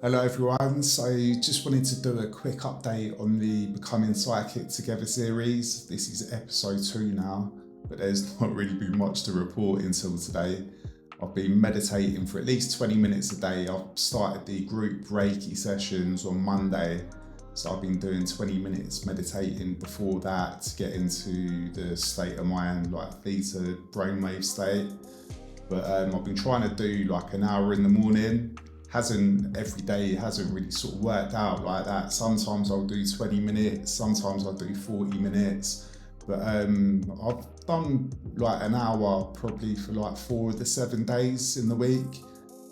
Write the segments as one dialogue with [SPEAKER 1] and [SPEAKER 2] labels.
[SPEAKER 1] Hello everyone, so just wanted to do a quick update on the Becoming Psychic Together series. This is episode 2 now, but there's not really been much to report until today. I've been meditating for at least 20 minutes a day. I've started the group Reiki sessions on Monday, so I've been doing 20 minutes meditating before that to get into the state of mind, like theta brainwave state. But I've been trying to do like an hour in the morning. Every day hasn't really sort of worked out like that. Sometimes I'll do 20 minutes, sometimes I'll do 40 minutes. But I've done like an hour probably for like 4 of the 7 days in the week.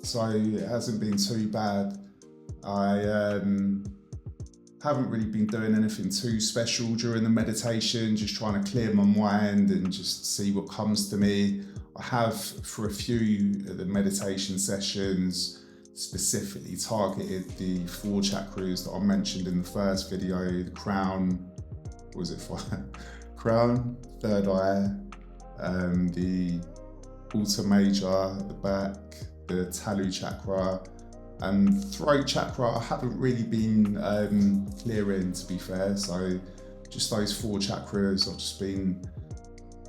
[SPEAKER 1] So it hasn't been too bad. I haven't really been doing anything too special during the meditation, just trying to clear my mind and just see what comes to me. I have, for a few of the meditation sessions, specifically targeted the 4 chakras that I mentioned in the first video: the crown, crown, third eye, the altar major at the back, the talu chakra, and throat chakra I haven't really been clearing, to be fair. So just those 4 chakras I've just been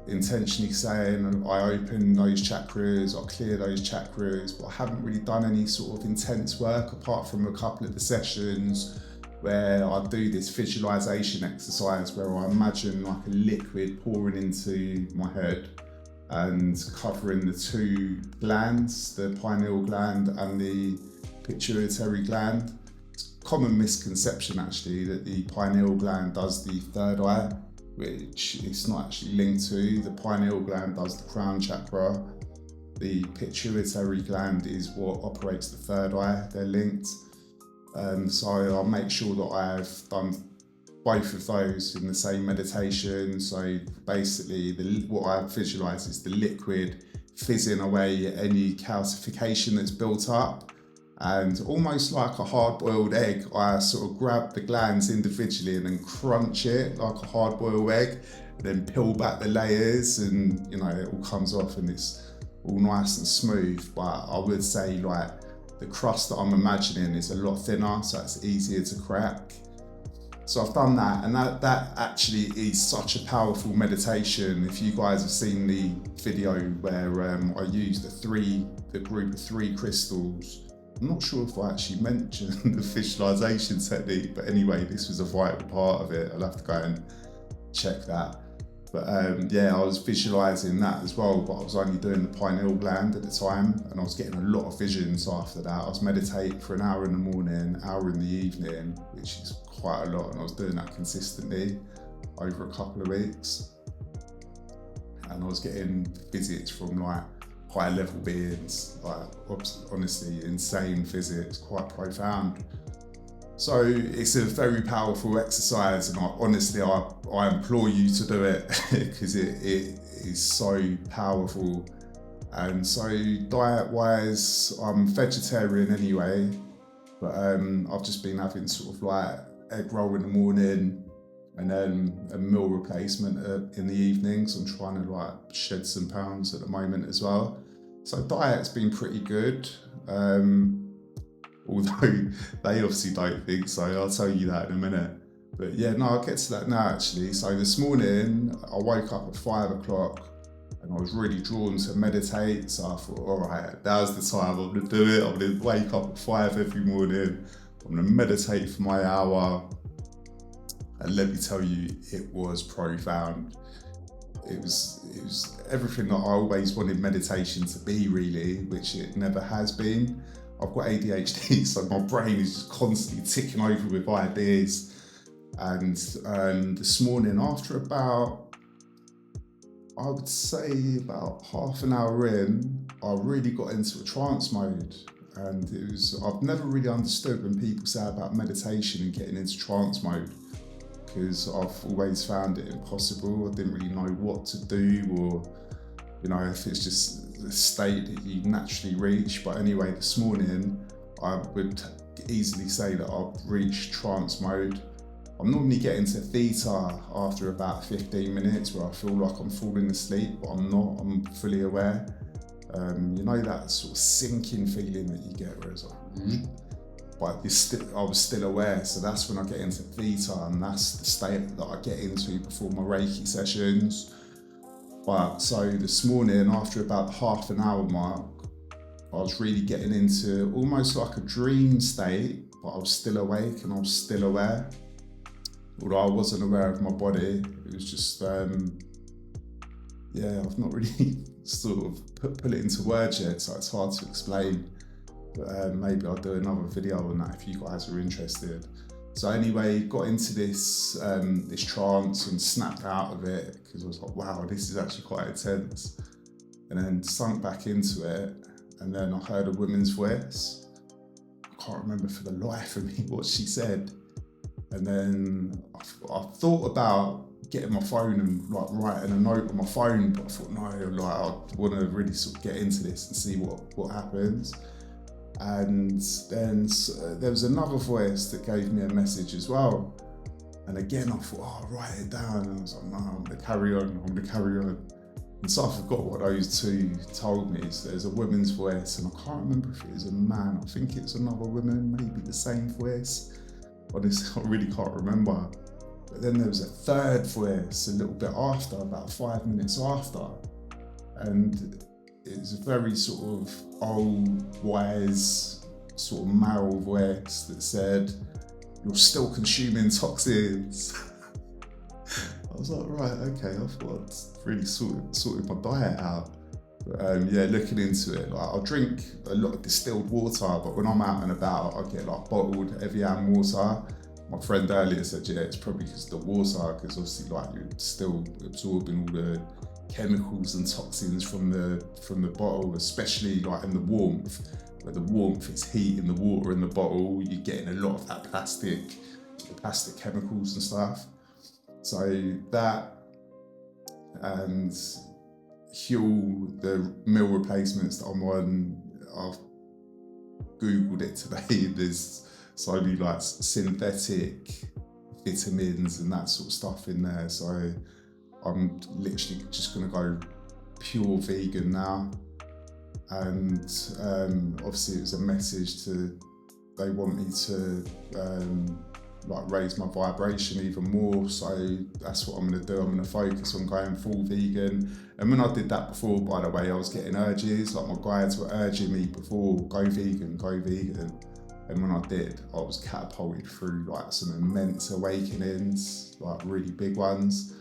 [SPEAKER 1] intentionally saying I open those chakras, I clear those chakras, but I haven't really done any sort of intense work apart from a couple of the sessions where I do this visualization exercise where I imagine like a liquid pouring into my head and covering the 2 glands, the pineal gland and the pituitary gland. It's a common misconception actually that the pineal gland does the third eye, which it's not actually linked to. The pineal gland does the crown chakra. The pituitary gland is what operates the third eye. They're linked. So I'll make sure that I've done both of those in the same meditation. So basically what I visualize is the liquid fizzing away any calcification that's built up. And almost like a hard-boiled egg, I sort of grab the glands individually and then crunch it like a hard-boiled egg, and then peel back the layers, and it all comes off and it's all nice and smooth. But I would say like the crust that I'm imagining is a lot thinner, so it's easier to crack. So I've done that, and that actually is such a powerful meditation. If you guys have seen the video where I used the group of 3 crystals, I'm not sure if I actually mentioned the visualization technique, but anyway, this was a vital part of it. I'll have to go and check that. But I was visualizing that as well, but I was only doing the pineal gland at the time, and I was getting a lot of visions after that. I was meditating for an hour in the morning, an hour in the evening, which is quite a lot, and I was doing that consistently over a couple of weeks. And I was getting visits from like high level beings, like honestly insane visits, quite profound. So it's a very powerful exercise, and I implore you to do it because it is so powerful. And so diet wise, I'm vegetarian anyway, but I've just been having sort of like egg roll in the morning and then a meal replacement in the evening. So I'm trying to like shed some pounds at the moment as well. So diet's been pretty good, although they obviously don't think so. I'll tell you that in a minute. But yeah, no, I'll get to that now actually. So this morning I woke up at 5 o'clock and I was really drawn to meditate. So I thought, all right, now's the time. I'm gonna do it. I'm gonna wake up at 5 every morning. I'm gonna meditate for my hour. And let me tell you, it was profound. It was everything that I always wanted meditation to be, really, which it never has been. I've got ADHD, so my brain is just constantly ticking over with ideas. And this morning, after about, I would say about half an hour in, I really got into a trance mode. And I've never really understood when people say about meditation and getting into trance mode, because I've always found it impossible. I didn't really know what to do, or if it's just a state that you naturally reach. But anyway, this morning I would easily say that I've reached trance mode. I'm normally getting to theta after about 15 minutes where I feel like I'm falling asleep, but I'm not. I'm fully aware. That sort of sinking feeling that you get where it's like but I was still aware. So that's when I get into theta, and that's the state that I get into before my Reiki sessions. But so this morning, after about half an hour mark, I was really getting into almost like a dream state, but I was still awake and I was still aware. Although I wasn't aware of my body, it was just, I've not really sort of put it into words yet, so it's hard to explain. But maybe I'll do another video on that if you guys are interested. So anyway, got into this this trance and snapped out of it because I was like, wow, this is actually quite intense. And then sunk back into it, and then I heard a woman's voice. I can't remember for the life of me what she said. And then I thought about getting my phone and like writing a note on my phone, but I thought no, like I want to really sort of get into this and see what happens. And then there was another voice that gave me a message as well. And again, I thought, oh, I'll write it down. And I was like, no, I'm gonna carry on. And so I forgot what those two told me. So there's a woman's voice, and I can't remember if it was a man. I think it's another woman, maybe the same voice. Honestly, I really can't remember. But then there was a third voice a little bit after, about 5 minutes after. And it was a very sort of old, wise, sort of male voice that said, "You're still consuming toxins." I was like, right, okay, I thought I'd really sorted my diet out. But looking into it, like I'll drink a lot of distilled water, but when I'm out and about, I get like bottled Evian water. My friend earlier said, yeah, it's probably because of the water, because obviously like you're still absorbing all the chemicals and toxins from the bottle, especially like in the warmth, where the warmth is heat in the water in the bottle, you're getting a lot of that plastic chemicals and stuff. So that and Huel, the meal replacements that I'm on, I've Googled it today. There's so many like synthetic vitamins and that sort of stuff in there. So I'm literally just gonna go pure vegan now. And obviously it was a message they want me to like raise my vibration even more. So that's what I'm gonna do. I'm gonna focus on going full vegan. And when I did that before, by the way, I was getting urges, like my guides were urging me before, go vegan. And when I did, I was catapulted through like some immense awakenings, like really big ones.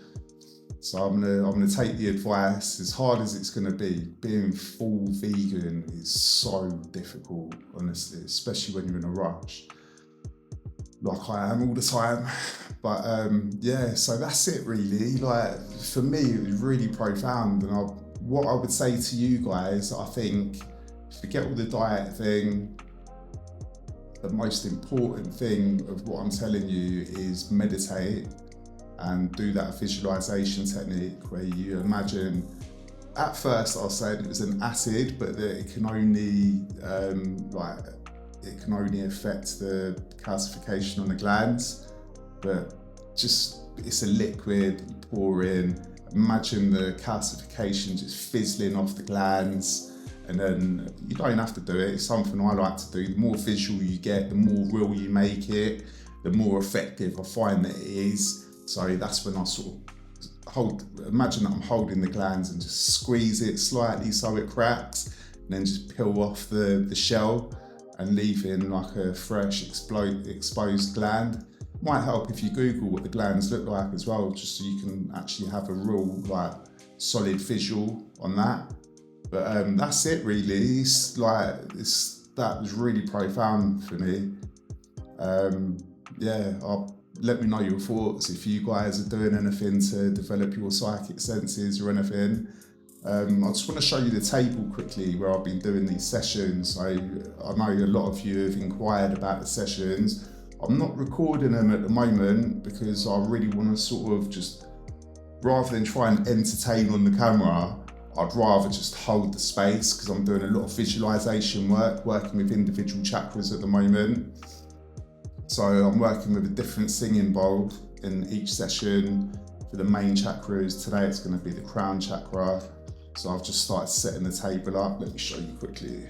[SPEAKER 1] So I'm gonna take the advice, as hard as it's gonna be. Being full vegan is so difficult, honestly, especially when you're in a rush, like I am all the time. But so that's it really. Like for me, it was really profound. And what I would say to you guys, I think, forget all the diet thing. The most important thing of what I'm telling you is meditate and do that visualization technique where you imagine, at first I was saying it was an acid, but that it can only affect the calcification on the glands. But just, it's a liquid you pour in. Imagine the calcification just fizzling off the glands. And then you don't have to do it. It's something I like to do. The more visual you get, the more real you make it, the more effective I find that it is. So that's when I sort of imagine that I'm holding the glands and just squeeze it slightly so it cracks, and then just peel off the shell and leave in like a fresh exposed gland. Might help if you Google what the glands look like as well, just so you can actually have a real like solid visual on that. But that's it really. That was really profound for me. Let me know your thoughts if you guys are doing anything to develop your psychic senses or anything. I just want to show you the table quickly where I've been doing these sessions. I know a lot of you have inquired about the sessions. I'm not recording them at the moment because I really want to sort of just, rather than try and entertain on the camera, I'd rather just hold the space because I'm doing a lot of visualization work, working with individual chakras at the moment. So I'm working with a different singing bowl in each session. For the main chakras, today it's going to be the crown chakra. So I've just started setting the table up. Let me show you quickly.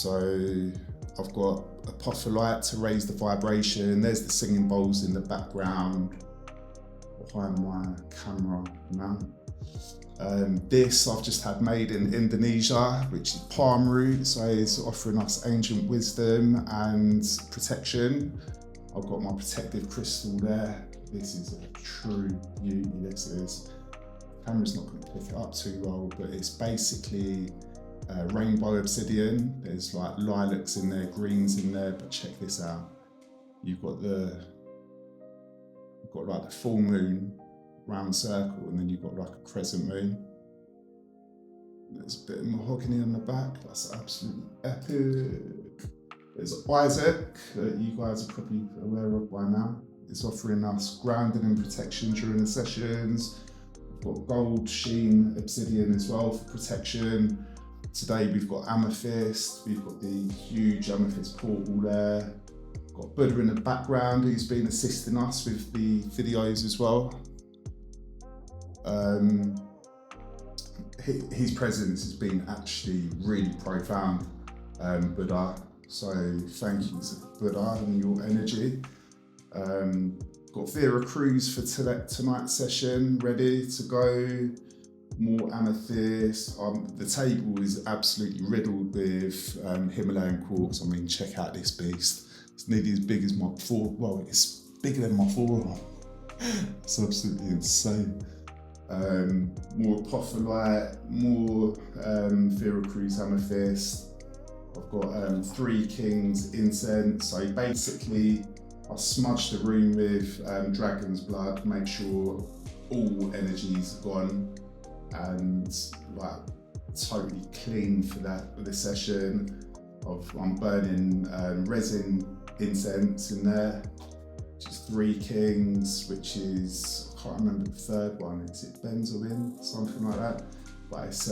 [SPEAKER 1] So I've got a puff of light to raise the vibration. There's the singing bowls in the background behind my camera now. This I've just had made in Indonesia, which is palm root, so it's offering us ancient wisdom and protection. I've got my protective crystal there. This is a true beauty, this is. The camera's not going to pick it up too well, but it's basically rainbow obsidian. There's like lilacs in there, greens in there, but check this out. You've got like the full moon round circle, and then you've got like a crescent moon. There's a bit of mahogany on the back. That's absolutely epic. There's Isaac, that you guys are probably aware of by now. It's offering us grounding and protection during the sessions. We've got gold sheen obsidian as well for protection. Today we've got amethyst. We've got the huge amethyst portal there. We've got Buddha in the background, who's been assisting us with the videos as well. His presence has been actually really profound, Buddha. So thank you to Buddha and your energy. Got Vera Cruz for tonight's session ready to go. More amethyst. The table is absolutely riddled with Himalayan quartz. I mean, check out this beast. It's nearly as big as my it's bigger than my forearm. It's absolutely insane. More apophyllite, more Vera Cruz amethyst. I've got 3 Kings incense. So basically, I smudge the room with dragon's blood, make sure all energies are gone and like totally clean for the session. I'm burning resin incense in there, which is 3 Kings, which is, I can't remember the third one, is it benzoin, something like that, but it's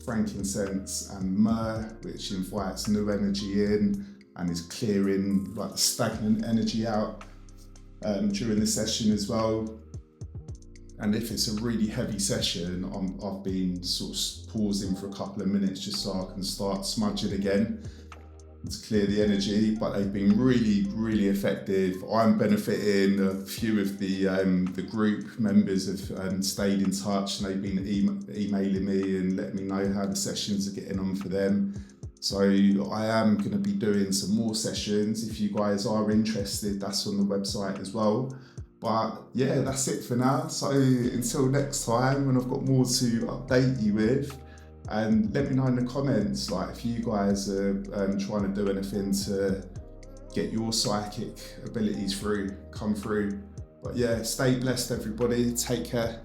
[SPEAKER 1] frankincense and myrrh, which invites new energy in and is clearing like the stagnant energy out during the session as well. And if it's a really heavy session, I've been sort of pausing for a couple of minutes just so I can start smudging again to clear the energy, but they've been really, really effective. I'm benefiting. A few of the group members have stayed in touch, and they've been emailing me and letting me know how the sessions are getting on for them. So I am going to be doing some more sessions. If you guys are interested, that's on the website as well. But yeah, that's it for now. So until next time, when I've got more to update you with, and let me know in the comments, like if you guys are trying to do anything to get your psychic abilities come through. But yeah, stay blessed everybody, take care.